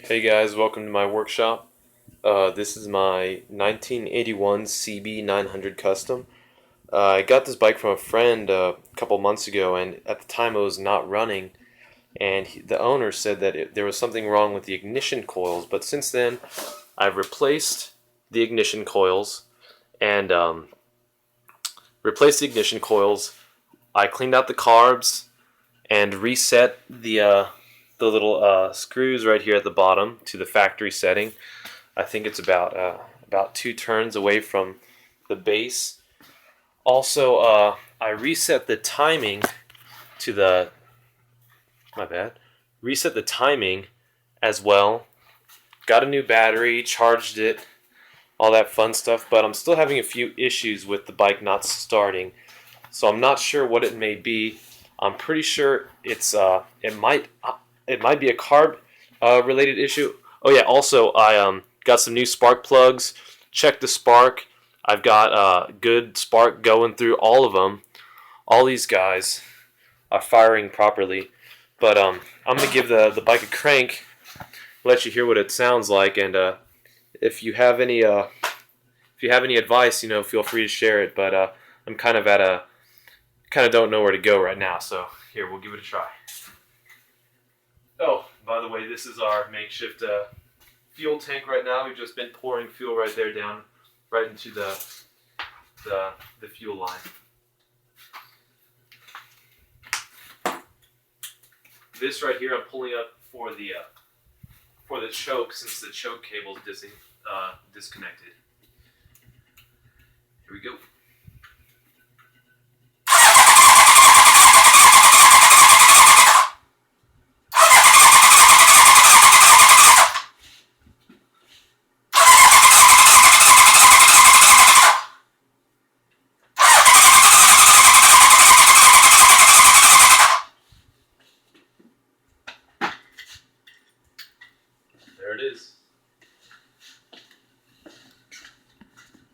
Hey guys, welcome to my workshop. This is my 1981 CB900 Custom. I got this bike from a friend a couple months ago, and at the time it was not running. And the owner said that there was something wrong with the ignition coils. But since then, I've replaced the ignition coils and I cleaned out the carbs and reset the little screws right here at the bottom to the factory setting. I think it's about 2 turns away from the base. Also, I reset the timing to the my bad. Reset the timing as well. Got a new battery, charged it, all that fun stuff. But I'm still having a few issues with the bike not starting. So I'm not sure what it may be. I'm pretty sure it might be a carb related issue. Oh yeah, also I got some new spark plugs. Check the spark. I've got good spark going through all of them. All these guys are firing properly. But I'm gonna give the bike a crank, let you hear what it sounds like, and if you have any advice, feel free to share it. But I'm kind of don't know where to go right now. So here, we'll give it a try. Oh, by the way, this is our makeshift fuel tank right now. We've just been pouring fuel right there down, right into the fuel line. This right here, I'm pulling up for the choke, since the choke cable is disconnected. Here we go.